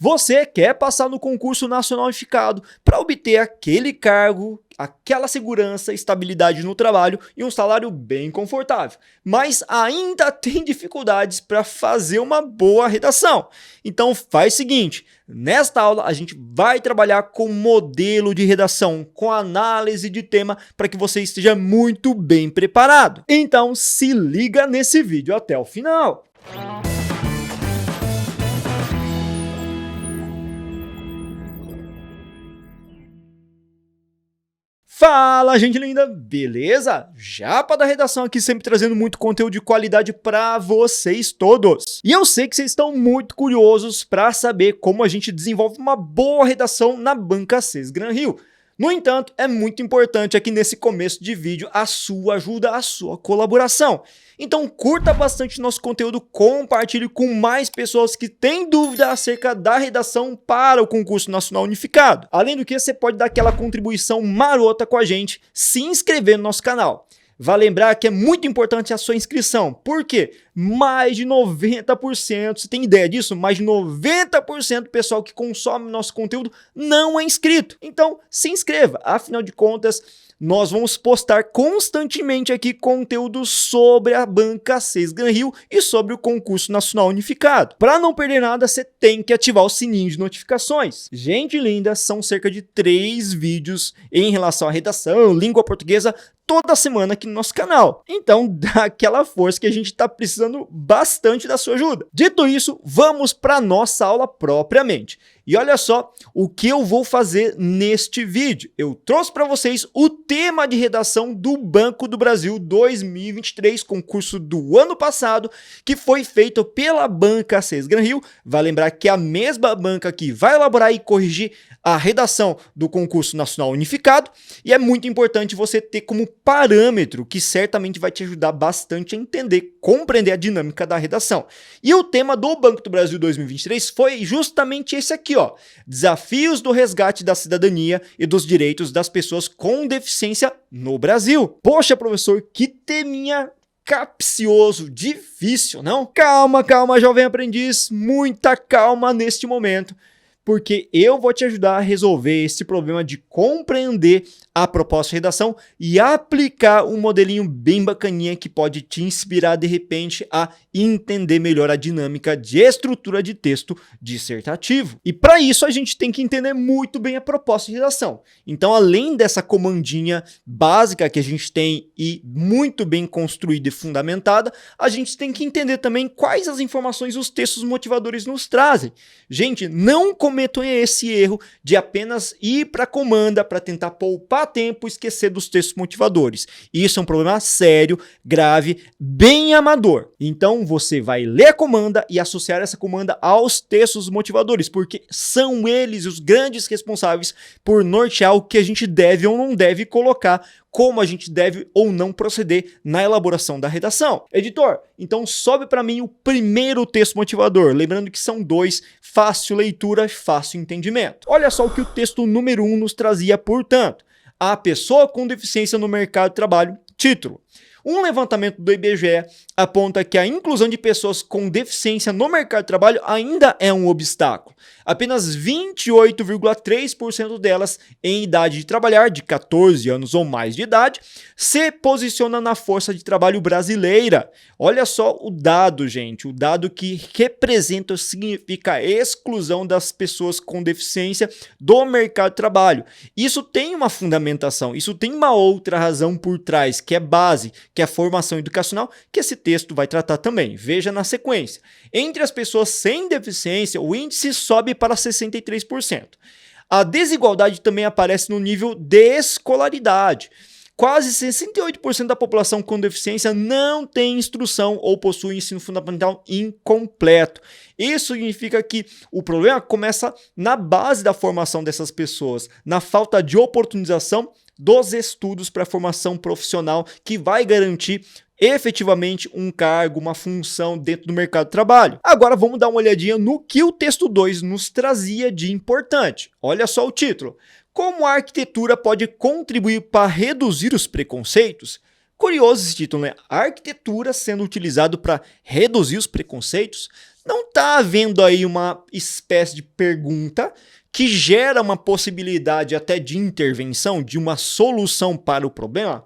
Você quer passar no concurso nacional unificado para obter aquele cargo, aquela segurança, estabilidade no trabalho e um salário bem confortável, mas ainda tem dificuldades para fazer uma boa redação. Então faz o seguinte, nesta aula a gente vai trabalhar com modelo de redação, com análise de tema para que você esteja muito bem preparado. Então se liga nesse vídeo até o final. Fala, gente linda, beleza? Japa da redação aqui, sempre trazendo muito conteúdo de qualidade para vocês todos. E eu sei que vocês estão muito curiosos para saber como a gente desenvolve uma boa redação na banca CES Gran Rio. No entanto, é muito importante aqui nesse começo de vídeo a sua ajuda, a sua colaboração. Então curta bastante nosso conteúdo, compartilhe com mais pessoas que têm dúvida acerca da redação para o concurso nacional unificado. Além do que, você pode dar aquela contribuição marota com a gente, se inscrever no nosso canal. Vale lembrar que é muito importante a sua inscrição, porque mais de 90%, você tem ideia disso? Mais de 90% do pessoal que consome nosso conteúdo não é inscrito. Então se inscreva, afinal de contas, nós vamos postar constantemente aqui conteúdo sobre a banca CES Gran Rio e sobre o concurso nacional unificado. Para não perder nada, você tem que ativar o sininho de notificações. Gente linda, são cerca de 3 vídeos em relação à redação, língua portuguesa, toda semana aqui no nosso canal. Então dá aquela força que a gente está precisando bastante da sua ajuda. Dito isso, vamos para a nossa aula propriamente. E olha só o que eu vou fazer neste vídeo. Eu trouxe para vocês o tema de redação do Banco do Brasil 2023, concurso do ano passado, que foi feito pela banca CES Gran Rio. Vai lembrar que é a mesma banca que vai elaborar e corrigir a redação do concurso nacional unificado. E é muito importante você ter como parâmetro, que certamente vai te ajudar bastante a entender, compreender a dinâmica da redação. E o tema do Banco do Brasil 2023 foi justamente esse aqui, ó, desafios do resgate da cidadania e dos direitos das pessoas com deficiência no Brasil. Poxa, professor, que teminha capcioso, difícil, não? Calma, calma, jovem aprendiz, muita calma neste momento, porque eu vou te ajudar a resolver esse problema de compreender a proposta de redação e aplicar um modelinho bem bacaninha que pode te inspirar de repente a entender melhor a dinâmica de estrutura de texto dissertativo. E para isso a gente tem que entender muito bem a proposta de redação. Então, além dessa comandinha básica que a gente tem e muito bem construída e fundamentada, a gente tem que entender também quais as informações os textos motivadores nos trazem. Gente, não cometam esse erro de apenas ir para a comanda para tentar poupar tempo e esquecer dos textos motivadores. Isso é um problema sério, grave, bem amador. Então você vai ler a comanda e associar essa comanda aos textos motivadores, porque são eles os grandes responsáveis por nortear o que a gente deve ou não deve colocar, como a gente deve ou não proceder na elaboração da redação. Editor, então sobe para mim o primeiro texto motivador, lembrando que são 2, fácil leitura, fácil entendimento. Olha só o que o texto número 1 nos trazia, portanto. A pessoa com deficiência no mercado de trabalho, título. Um levantamento do IBGE aponta que a inclusão de pessoas com deficiência no mercado de trabalho ainda é um obstáculo. Apenas 28,3% delas em idade de trabalhar, de 14 anos ou mais de idade, se posiciona na força de trabalho brasileira. Olha só o dado, gente, o dado que representa, significa a exclusão das pessoas com deficiência do mercado de trabalho. Isso tem uma fundamentação, isso tem uma outra razão por trás, que é base, que é a formação educacional, que esse texto vai tratar também. Veja na sequência. Entre as pessoas sem deficiência, o índice sobe para 63%. A desigualdade também aparece no nível de escolaridade. Quase 68% da população com deficiência não tem instrução ou possui ensino fundamental incompleto. Isso significa que o problema começa na base da formação dessas pessoas, na falta de oportunização dos estudos para a formação profissional que vai garantir efetivamente um cargo, uma função dentro do mercado de trabalho. Agora vamos dar uma olhadinha no que o texto 2 nos trazia de importante. Olha só o título. Como a arquitetura pode contribuir para reduzir os preconceitos? Curioso esse título, né? A arquitetura sendo utilizado para reduzir os preconceitos? Não está havendo aí uma espécie de pergunta que gera uma possibilidade até de intervenção, de uma solução para o problema?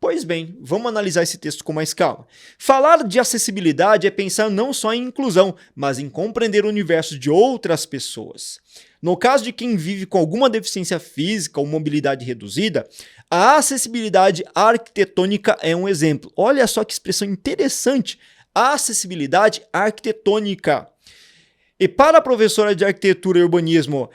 Pois bem, vamos analisar esse texto com mais calma. Falar de acessibilidade é pensar não só em inclusão, mas em compreender o universo de outras pessoas. No caso de quem vive com alguma deficiência física ou mobilidade reduzida, a acessibilidade arquitetônica é um exemplo. Olha só que expressão interessante, acessibilidade arquitetônica. E para a professora de Arquitetura e Urbanismo,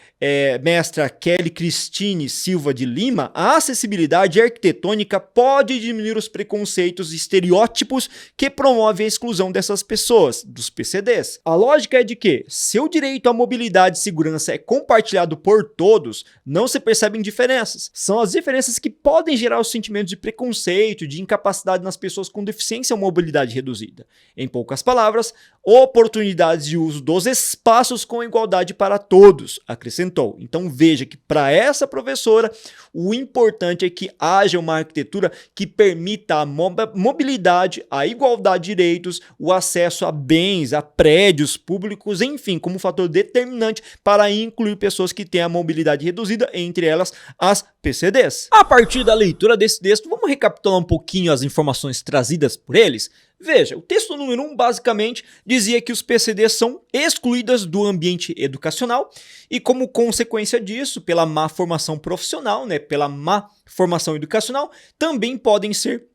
mestra Kelly Cristine Silva de Lima, a acessibilidade arquitetônica pode diminuir os preconceitos e estereótipos que promovem a exclusão dessas pessoas, dos PCDs. A lógica é de que, se o direito à mobilidade e segurança é compartilhado por todos, não se percebem diferenças. São as diferenças que podem gerar os sentimentos de preconceito, de incapacidade nas pessoas com deficiência ou mobilidade reduzida. Em poucas palavras, oportunidades de uso dos espaços com igualdade para todos, acrescentou. Então veja que para essa professora, o importante é que haja uma arquitetura que permita a mobilidade, a igualdade de direitos, o acesso a bens, a prédios públicos, enfim, como fator determinante para incluir pessoas que têm a mobilidade reduzida, entre elas as PCDs. A partir da leitura desse texto, vamos recapitular um pouquinho as informações trazidas por eles? Veja, o texto número 1 basicamente dizia que os PCDs são excluídas do ambiente educacional e como consequência disso, pela má formação profissional, pela má formação educacional, também podem ser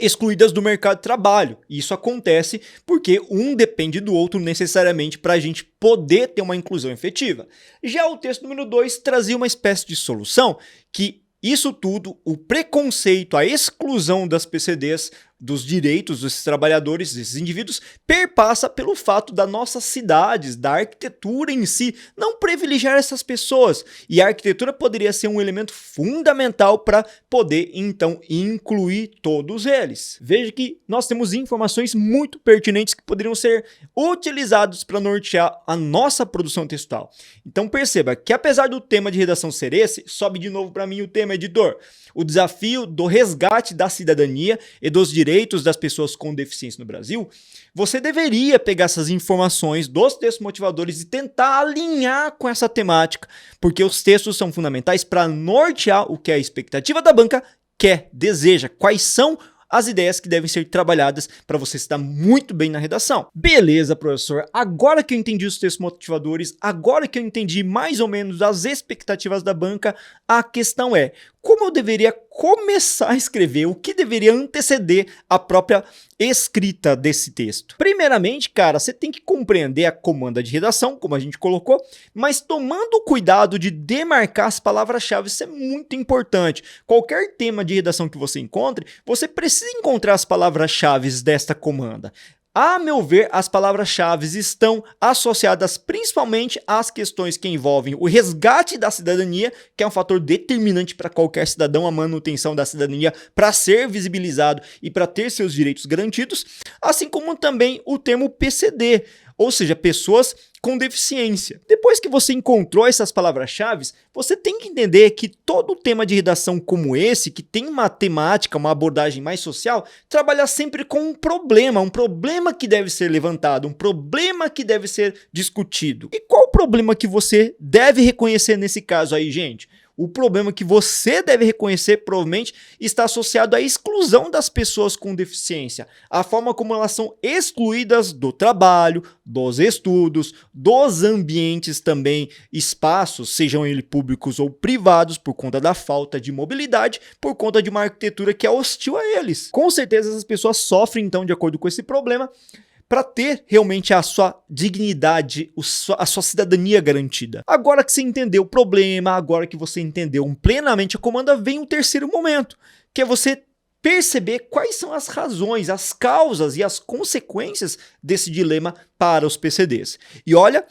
excluídas do mercado de trabalho. Isso acontece porque um depende do outro necessariamente para a gente poder ter uma inclusão efetiva. Já o texto número 2 trazia uma espécie de solução que isso tudo, o preconceito, a exclusão das PCDs, dos direitos desses trabalhadores, desses indivíduos, perpassa pelo fato das nossas cidades, da arquitetura em si, não privilegiar essas pessoas. E a arquitetura poderia ser um elemento fundamental para poder, então, incluir todos eles. Veja que nós temos informações muito pertinentes que poderiam ser utilizadas para nortear a nossa produção textual. Então perceba que apesar do tema de redação ser esse, sobe de novo para mim o tema, editor. O desafio do resgate da cidadania e dos direitos das pessoas com deficiência no Brasil, você deveria pegar essas informações dos textos motivadores e tentar alinhar com essa temática, porque os textos são fundamentais para nortear o que a expectativa da banca quer, deseja, quais são as ideias que devem ser trabalhadas para você se dar muito bem na redação. Beleza, professor, agora que eu entendi os textos motivadores, agora que eu entendi mais ou menos as expectativas da banca, a questão é, como eu deveria começar a escrever, o que deveria anteceder a própria escrita desse texto? Primeiramente, cara, você tem que compreender a comanda de redação, como a gente colocou, mas tomando o cuidado de demarcar as palavras-chave, isso é muito importante. Qualquer tema de redação que você encontre, você precisa encontrar as palavras-chave desta comanda. A meu ver, as palavras-chave estão associadas principalmente às questões que envolvem o resgate da cidadania, que é um fator determinante para qualquer cidadão, a manutenção da cidadania para ser visibilizado e para ter seus direitos garantidos, assim como também o termo PCD, ou seja, pessoas com deficiência. Depois que você encontrou essas palavras-chave, você tem que entender que todo tema de redação como esse, que tem uma temática, uma abordagem mais social, trabalha sempre com um problema que deve ser levantado, um problema que deve ser discutido. E qual o problema que você deve reconhecer nesse caso aí, gente? O problema que você deve reconhecer, provavelmente, está associado à exclusão das pessoas com deficiência. A forma como elas são excluídas do trabalho, dos estudos, dos ambientes também, espaços, sejam eles públicos ou privados, por conta da falta de mobilidade, por conta de uma arquitetura que é hostil a eles. Com certeza, essas pessoas sofrem, então, de acordo com esse problema, para ter realmente a sua dignidade, a sua cidadania garantida. Agora que você entendeu o problema, agora que você entendeu plenamente a comanda, vem um terceiro momento, que é você perceber quais são as razões, as causas e as consequências desse dilema para os PCDs. E olha,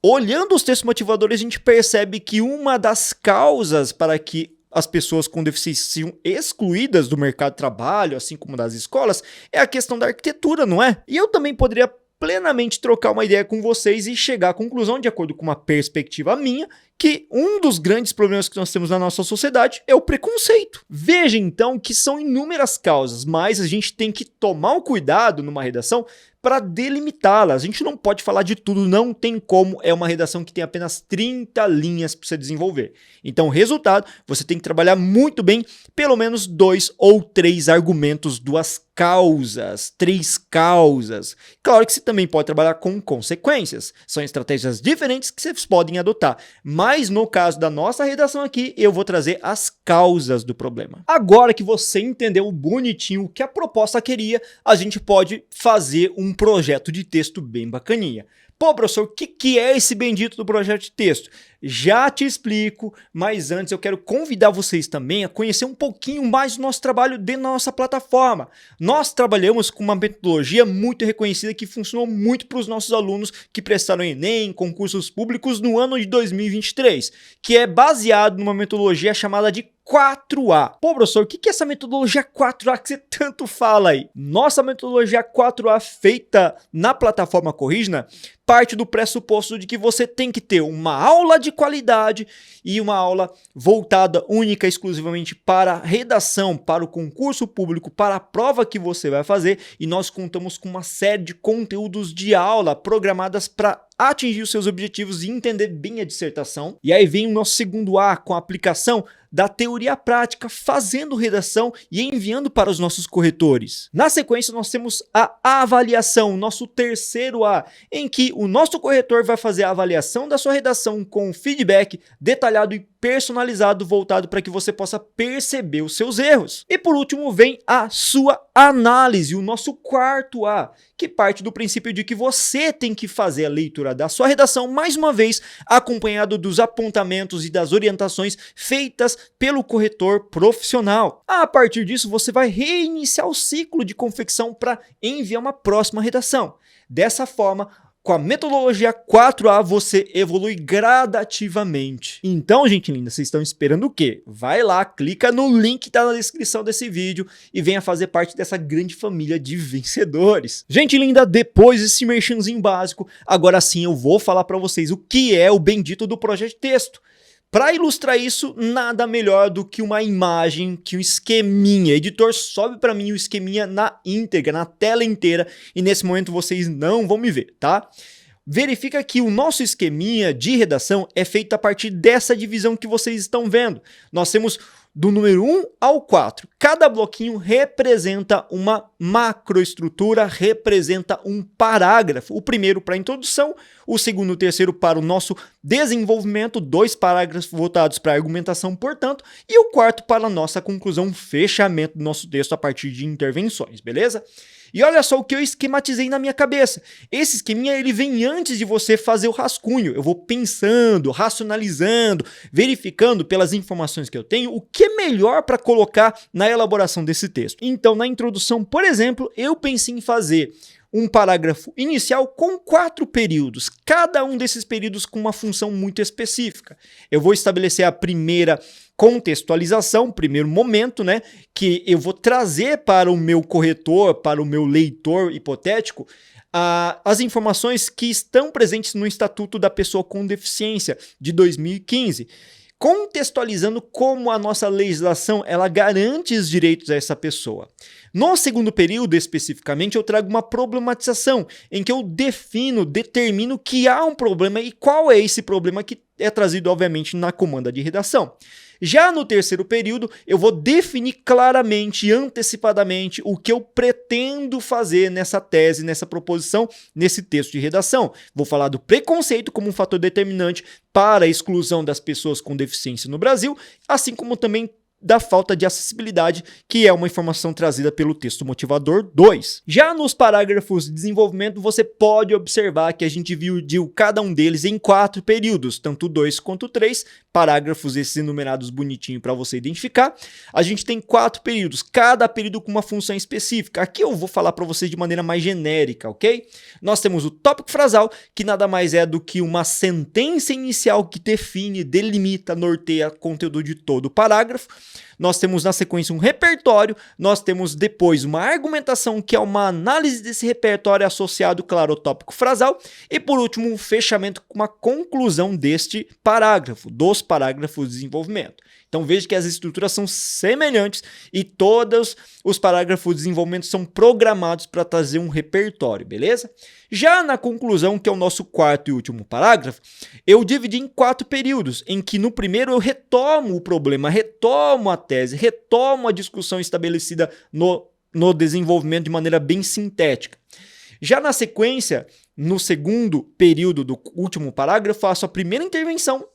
olhando os textos motivadores, a gente percebe que uma das causas para que as pessoas com deficiência sejam excluídas do mercado de trabalho, assim como das escolas, é a questão da arquitetura, não é? E eu também poderia plenamente trocar uma ideia com vocês e chegar à conclusão, de acordo com uma perspectiva minha, que um dos grandes problemas que nós temos na nossa sociedade é o preconceito. Veja então que são inúmeras causas, mas a gente tem que tomar o cuidado numa redação para delimitá-la. A gente não pode falar de tudo, não tem como, é uma redação que tem apenas 30 linhas para você desenvolver. Então, resultado, você tem que trabalhar muito bem pelo menos 2 ou 3 argumentos, 2 causas, 3 causas. Claro que você também pode trabalhar com consequências. São estratégias diferentes que vocês podem adotar. Mas no caso da nossa redação aqui, eu vou trazer as causas do problema. Agora que você entendeu bonitinho o que a proposta queria, a gente pode fazer um projeto de texto bem bacaninha. Pô, professor, o que é esse bendito do projeto de texto? Já te explico, mas antes eu quero convidar vocês também a conhecer um pouquinho mais do nosso trabalho dentro da nossa plataforma. Nós trabalhamos com uma metodologia muito reconhecida que funcionou muito para os nossos alunos que prestaram Enem, concursos públicos no ano de 2023, que é baseado numa metodologia chamada de 4A. Pô, professor, o que é essa metodologia 4A que você tanto fala aí? Nossa metodologia 4A feita na plataforma Corrigna parte do pressuposto de que você tem que ter uma aula de qualidade e uma aula voltada única exclusivamente para a redação, para o concurso público, para a prova que você vai fazer, e nós contamos com uma série de conteúdos de aula programadas para atingir os seus objetivos e entender bem a dissertação. E aí vem o nosso segundo A, com a aplicação da teoria à prática, fazendo redação e enviando para os nossos corretores. Na sequência, nós temos a avaliação, nosso terceiro A, em que o nosso corretor vai fazer a avaliação da sua redação com feedback detalhado e personalizado, voltado para que você possa perceber os seus erros. E por último vem a sua análise, o nosso quarto A, que parte do princípio de que você tem que fazer a leitura da sua redação, mais uma vez, acompanhado dos apontamentos e das orientações feitas pelo corretor profissional. A partir disso, você vai reiniciar o ciclo de confecção para enviar uma próxima redação. Dessa forma, com a metodologia 4A, você evolui gradativamente. Então, gente linda, vocês estão esperando o quê? Vai lá, clica no link que está na descrição desse vídeo e venha fazer parte dessa grande família de vencedores. Gente linda, depois desse merchanzinho básico, agora sim eu vou falar para vocês o que é o bendito do projeto de texto. Para ilustrar isso, nada melhor do que uma imagem, que um esqueminha. Editor, sobe para mim o esqueminha na íntegra, na tela inteira, e nesse momento vocês não vão me ver, tá? Verifica que o nosso esqueminha de redação é feito a partir dessa divisão que vocês estão vendo. Nós temos do número 1 ao 4. Cada bloquinho representa uma macroestrutura, representa um parágrafo. O primeiro para a introdução, o segundo e o terceiro para o nosso desenvolvimento, 2 parágrafos voltados para a argumentação, portanto, e o quarto para a nossa conclusão, fechamento do nosso texto a partir de intervenções, beleza? E olha só o que eu esquematizei na minha cabeça. Esse esqueminha, ele vem antes de você fazer o rascunho. Eu vou pensando, racionalizando, verificando pelas informações que eu tenho o que é melhor para colocar na elaboração desse texto. Então, na introdução, por exemplo, eu pensei em fazer um parágrafo inicial com 4 períodos, cada um desses períodos com uma função muito específica. Eu vou estabelecer a primeira contextualização, primeiro momento, né, que eu vou trazer para o meu corretor, para o meu leitor hipotético, as informações que estão presentes no Estatuto da Pessoa com Deficiência de 2015. Contextualizando como a nossa legislação ela garante os direitos a essa pessoa. No segundo período, especificamente, eu trago uma problematização, em que eu determino que há um problema e qual é esse problema que é trazido, obviamente, na comanda de redação. Já no terceiro período, eu vou definir claramente e antecipadamente o que eu pretendo fazer nessa tese, nessa proposição, nesse texto de redação. Vou falar do preconceito como um fator determinante para a exclusão das pessoas com deficiência no Brasil, assim como também da falta de acessibilidade, que é uma informação trazida pelo texto motivador 2. Já nos parágrafos de desenvolvimento, você pode observar que a gente dividiu cada um deles em 4 períodos, tanto 2 quanto 3, parágrafos esses enumerados bonitinho para você identificar. A gente tem 4 períodos, cada período com uma função específica. Aqui eu vou falar para vocês de maneira mais genérica, ok? Nós temos o tópico frasal, que nada mais é do que uma sentença inicial que define, delimita, norteia o conteúdo de todo o parágrafo. nós temos na sequência um repertório, nós temos depois uma argumentação, que é uma análise desse repertório associado, claro, ao tópico frasal, e por último um fechamento com uma conclusão deste parágrafo, dos parágrafos de desenvolvimento. Então veja que as estruturas são semelhantes e todos os parágrafos de desenvolvimento são programados para trazer um repertório, beleza? Já na conclusão, que é o nosso quarto e último parágrafo, eu dividi em 4 períodos, em que no primeiro eu retomo o problema, retomo a tese, retomo a discussão estabelecida no desenvolvimento de maneira bem sintética. Já na sequência, no segundo período do último parágrafo, faço a primeira intervenção,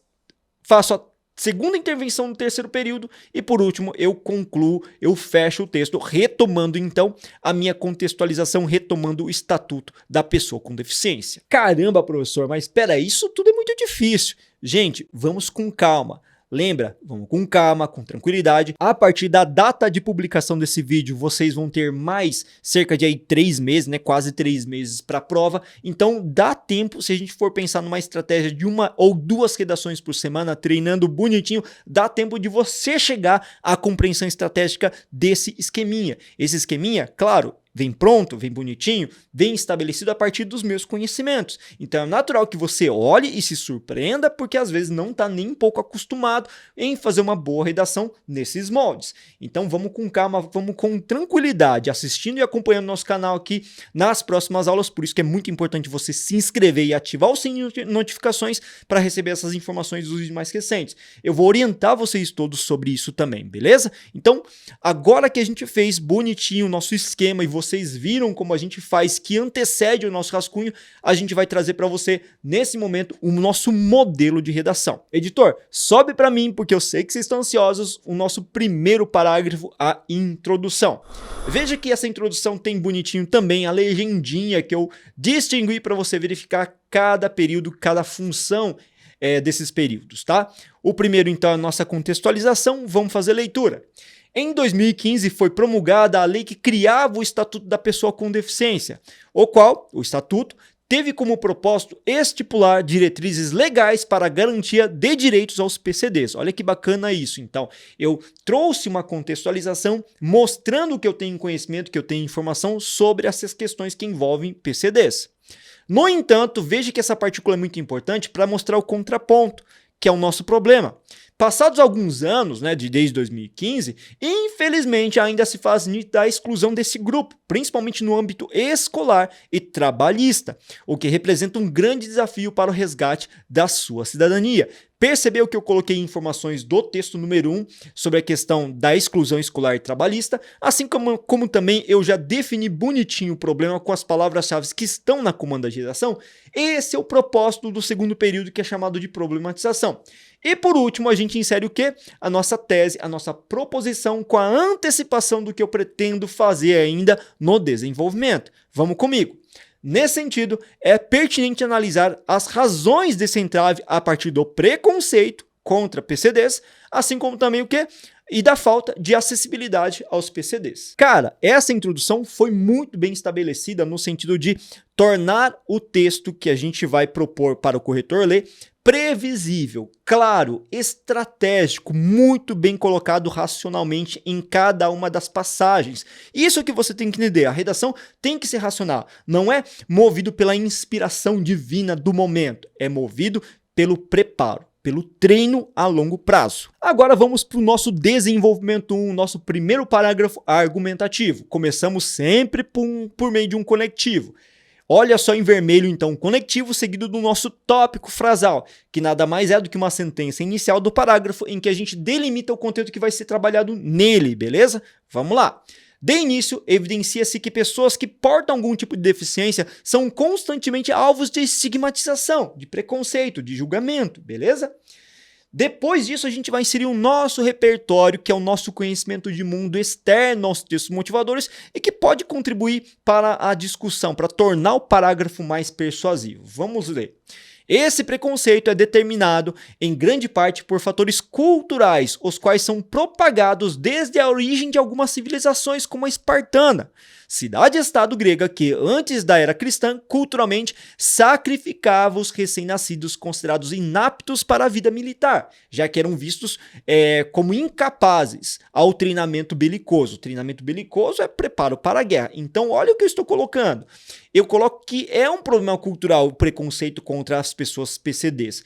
faço a segunda intervenção no terceiro período e, por último, eu concluo, eu fecho o texto, retomando, então, a minha contextualização, retomando o estatuto da pessoa com deficiência. Caramba, professor, mas espera aí, isso tudo é muito difícil. Gente, vamos com calma. Lembra? Vamos com calma, com tranquilidade. A partir da data de publicação desse vídeo, vocês vão ter mais cerca de aí 3 meses, né? Quase 3 meses para a prova. Então dá tempo, se a gente for pensar numa estratégia de 1 ou 2 redações por semana, treinando bonitinho, dá tempo de você chegar à compreensão estratégica desse esqueminha. Esse esqueminha, claro, vem pronto, vem bonitinho, vem estabelecido a partir dos meus conhecimentos. Então é natural que você olhe e se surpreenda, porque às vezes não está nem um pouco acostumado em fazer uma boa redação nesses moldes. Então vamos com calma, vamos com tranquilidade, assistindo e acompanhando nosso canal aqui nas próximas aulas. Por isso que é muito importante você se inscrever e ativar o sininho de notificações para receber essas informações dos vídeos mais recentes. Eu vou orientar vocês todos sobre isso também, beleza? Então, agora que a gente fez bonitinho o nosso esquema e vocês viram como a gente faz, que antecede o nosso rascunho, a gente vai trazer para você, nesse momento, o nosso modelo de redação. Editor, sobe para mim, porque eu sei que vocês estão ansiosos, o nosso primeiro parágrafo, a introdução. Veja que essa introdução tem bonitinho também a legendinha que eu distingui para você verificar cada período, cada função desses períodos, tá? O primeiro, então, é a nossa contextualização. Vamos fazer leitura. Em 2015 foi promulgada a lei que criava o Estatuto da Pessoa com Deficiência, o qual, o Estatuto, teve como propósito estipular diretrizes legais para a garantia de direitos aos PCDs. Olha que bacana isso. Então, eu trouxe uma contextualização mostrando que eu tenho conhecimento, que eu tenho informação sobre essas questões que envolvem PCDs. No entanto, veja que essa partícula é muito importante para mostrar o contraponto, que é o nosso problema. Passados alguns anos, né, desde 2015, infelizmente ainda se faz nítida a exclusão desse grupo, principalmente no âmbito escolar e trabalhista, o que representa um grande desafio para o resgate da sua cidadania. Percebeu que eu coloquei informações do texto número 1 sobre a questão da exclusão escolar e trabalhista, assim como também eu já defini bonitinho o problema com as palavras-chave que estão na comanda de redação. Esse é o propósito do segundo período, que é chamado de problematização. E por último, a gente insere o quê? A nossa tese, a nossa proposição com a antecipação do que eu pretendo fazer ainda no desenvolvimento. Vamos comigo. Nesse sentido, é pertinente analisar as razões desse entrave a partir do preconceito contra PCDs, assim como também o quê? E da falta de acessibilidade aos PCDs. Cara, essa introdução foi muito bem estabelecida no sentido de tornar o texto que a gente vai propor para o corretor ler previsível, claro, estratégico, muito bem colocado racionalmente em cada uma das passagens. Isso que você tem que entender, a redação tem que ser racional, não é movido pela inspiração divina do momento, é movido pelo preparo, pelo treino a longo prazo. Agora vamos para o nosso desenvolvimento 1, nosso primeiro parágrafo argumentativo. Começamos sempre por meio de um conectivo. Olha só em vermelho, então, conectivo seguido do nosso tópico frasal, que nada mais é do que uma sentença inicial do parágrafo em que a gente delimita o conteúdo que vai ser trabalhado nele, beleza? Vamos lá. De início, evidencia-se que pessoas que portam algum tipo de deficiência são constantemente alvos de estigmatização, de preconceito, de julgamento, beleza? Depois disso, a gente vai inserir o nosso repertório, que é o nosso conhecimento de mundo externo aos textos motivadores e que pode contribuir para a discussão, para tornar o parágrafo mais persuasivo. Vamos ler. Esse preconceito é determinado em grande parte por fatores culturais, os quais são propagados desde a origem de algumas civilizações como a espartana, cidade-estado grega que, antes da era cristã, culturalmente sacrificava os recém-nascidos considerados inaptos para a vida militar, já que eram vistos como incapazes ao treinamento belicoso. O treinamento belicoso é preparo para a guerra. Então, olha o que eu estou colocando. Eu coloco que é um problema cultural o preconceito contra as pessoas PCDs.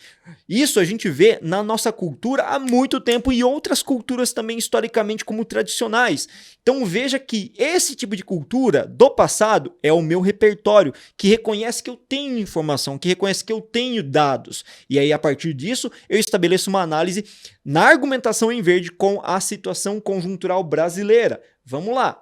Isso a gente vê na nossa cultura há muito tempo e outras culturas também historicamente como tradicionais. Então veja que esse tipo de cultura do passado é o meu repertório, que reconhece que eu tenho informação, que reconhece que eu tenho dados. E aí a partir disso eu estabeleço uma análise na argumentação em verde com a situação conjuntural brasileira. Vamos lá.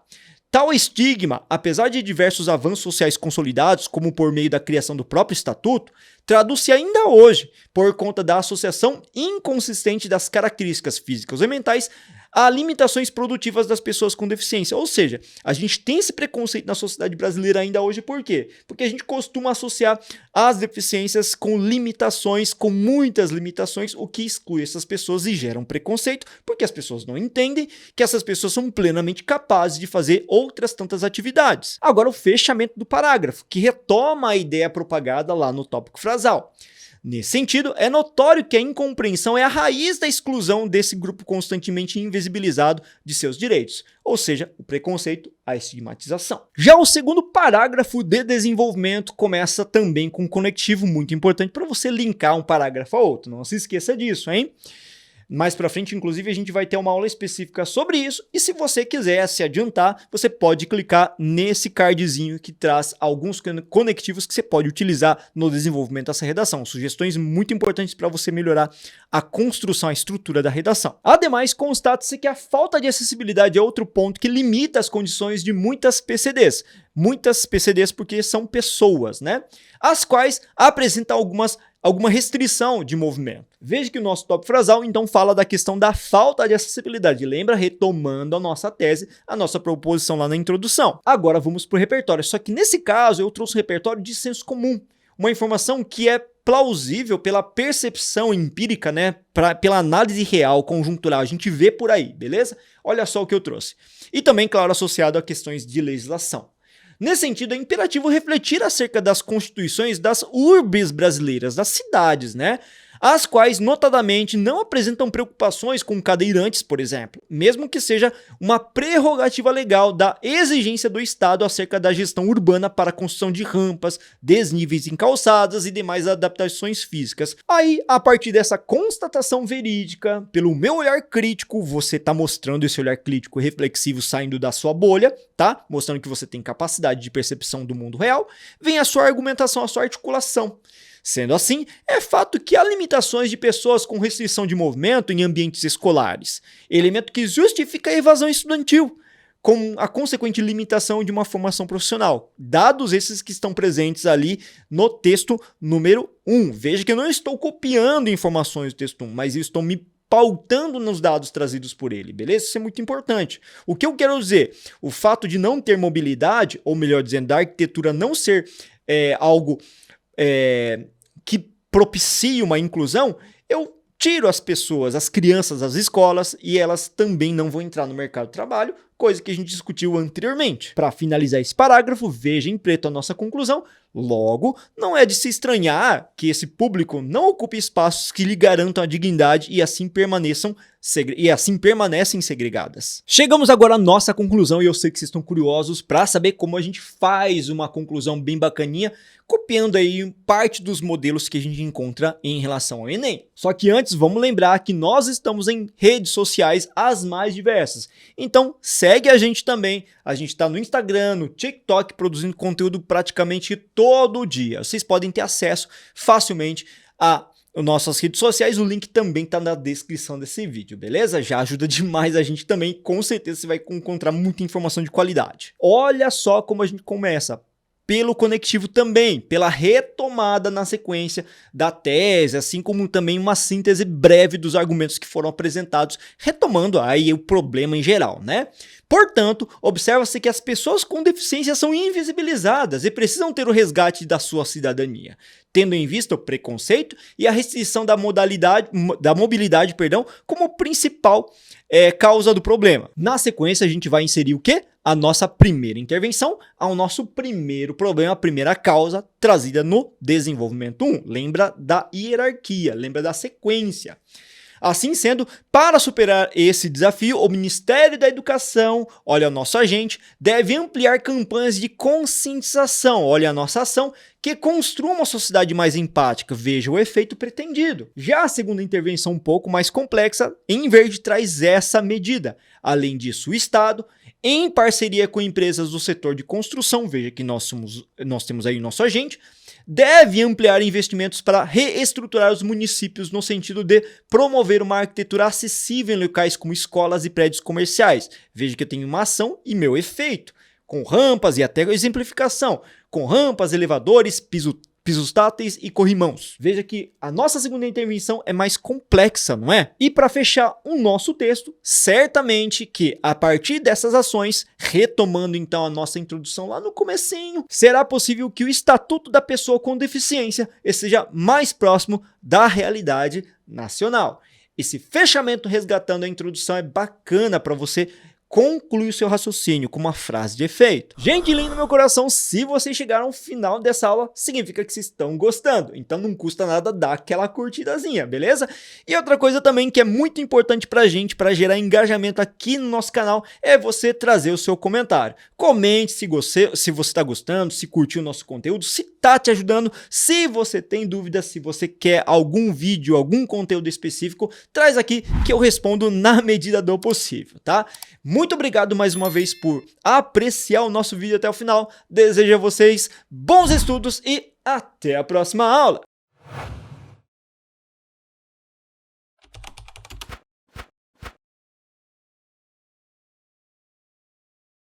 Tal estigma, apesar de diversos avanços sociais consolidados, como por meio da criação do próprio estatuto, traduz-se ainda hoje por conta da associação inconsistente das características físicas e mentais a limitações produtivas das pessoas com deficiência. Ou seja, a gente tem esse preconceito na sociedade brasileira ainda hoje, por quê? Porque a gente costuma associar as deficiências com limitações, com muitas limitações, o que exclui essas pessoas e gera um preconceito, porque as pessoas não entendem que essas pessoas são plenamente capazes de fazer outras tantas atividades. Agora o fechamento do parágrafo, que retoma a ideia propagada lá no tópico frasal. Nesse sentido, é notório que a incompreensão é a raiz da exclusão desse grupo constantemente invisibilizado de seus direitos, ou seja, o preconceito, a estigmatização. Já o segundo parágrafo de desenvolvimento começa também com um conectivo muito importante para você linkar um parágrafo a outro, não se esqueça disso, hein? Mais pra frente, inclusive, a gente vai ter uma aula específica sobre isso, e se você quiser se adiantar, você pode clicar nesse cardzinho que traz alguns conectivos que você pode utilizar no desenvolvimento dessa redação. Sugestões muito importantes para você melhorar a construção, a estrutura da redação. Ademais, constata-se que a falta de acessibilidade é outro ponto que limita as condições de muitas PCDs. Muitas PCDs porque são pessoas, né? As quais apresentam alguma restrição de movimento. Veja que o nosso tópico frasal então fala da questão da falta de acessibilidade. Lembra, retomando a nossa tese, a nossa proposição lá na introdução. Agora vamos para o repertório, só que nesse caso eu trouxe um repertório de senso comum. Uma informação que é plausível pela percepção empírica, né? Pela análise real, conjuntural, a gente vê por aí, beleza? Olha só o que eu trouxe. E também, claro, associado a questões de legislação. Nesse sentido, é imperativo refletir acerca das constituições das urbes brasileiras, das cidades, né? As quais, notadamente, não apresentam preocupações com cadeirantes, por exemplo, mesmo que seja uma prerrogativa legal da exigência do Estado acerca da gestão urbana para a construção de rampas, desníveis em calçadas e demais adaptações físicas. Aí, a partir dessa constatação verídica, pelo meu olhar crítico, você está mostrando esse olhar crítico reflexivo saindo da sua bolha, tá? Mostrando que você tem capacidade de percepção do mundo real, vem a sua argumentação, a sua articulação. Sendo assim, é fato que há limitações de pessoas com restrição de movimento em ambientes escolares, elemento que justifica a evasão estudantil, com a consequente limitação de uma formação profissional, dados esses que estão presentes ali no texto número 1. Veja que eu não estou copiando informações do texto 1, mas eu estou me pautando nos dados trazidos por ele, beleza? Isso é muito importante. O que eu quero dizer? O fato de não ter mobilidade, ou melhor dizendo, da arquitetura não ser algo que propicie uma inclusão, eu tiro as pessoas, as crianças das escolas e elas também não vão entrar no mercado de trabalho, coisa que a gente discutiu anteriormente. Para finalizar esse parágrafo, veja em preto a nossa conclusão. Logo, não é de se estranhar que esse público não ocupe espaços que lhe garantam a dignidade e assim permanecem segregadas. Chegamos agora à nossa conclusão e eu sei que vocês estão curiosos para saber como a gente faz uma conclusão bem bacaninha, copiando aí parte dos modelos que a gente encontra em relação ao Enem. Só que antes, vamos lembrar que nós estamos em redes sociais as mais diversas. Então, segue a gente também. A gente está no Instagram, no TikTok, produzindo conteúdo praticamente todo dia. Vocês podem ter acesso facilmente a nossas redes sociais, o link também está na descrição desse vídeo, beleza? Já ajuda demais a gente também, com certeza você vai encontrar muita informação de qualidade. Olha só como a gente começa, pelo conectivo também, pela retomada na sequência da tese, assim como também uma síntese breve dos argumentos que foram apresentados, retomando aí o problema em geral, né? Portanto, observa-se que as pessoas com deficiência são invisibilizadas e precisam ter o resgate da sua cidadania, tendo em vista o preconceito e a restrição da mobilidade, como principal causa do problema. Na sequência, a gente vai inserir o quê? A nossa primeira intervenção ao nosso primeiro problema, a primeira causa trazida no desenvolvimento 1. Lembra da hierarquia, lembra da sequência. Assim sendo, para superar esse desafio, o Ministério da Educação, olha o nosso agente, deve ampliar campanhas de conscientização, olha a nossa ação, que construa uma sociedade mais empática, veja o efeito pretendido. Já a segunda intervenção, um pouco mais complexa, em verde traz essa medida. Além disso, o Estado, em parceria com empresas do setor de construção, veja que nós temos aí o nosso agente, deve ampliar investimentos para reestruturar os municípios no sentido de promover uma arquitetura acessível em locais como escolas e prédios comerciais. Veja que eu tenho uma ação e meu efeito, com rampas e até exemplificação, com rampas, elevadores, pisos táteis e corrimãos. Veja que a nossa segunda intervenção é mais complexa, não é? E para fechar o nosso texto, certamente que a partir dessas ações, retomando então a nossa introdução lá no comecinho, será possível que o Estatuto da Pessoa com Deficiência esteja mais próximo da realidade nacional. Esse fechamento resgatando a introdução é bacana para você conclui o seu raciocínio com uma frase de efeito. Gente linda do meu coração, se vocês chegaram ao final dessa aula, significa que vocês estão gostando. Então não custa nada dar aquela curtidazinha, beleza? E outra coisa também que é muito importante pra gente, para gerar engajamento aqui no nosso canal, é você trazer o seu comentário. Comente se você está gostando, se curtiu o nosso conteúdo, se tá te ajudando, se você tem dúvidas, se você quer algum vídeo, algum conteúdo específico, traz aqui que eu respondo na medida do possível, tá? Muito obrigado mais uma vez por apreciar o nosso vídeo até o final. Desejo a vocês bons estudos e até a próxima aula!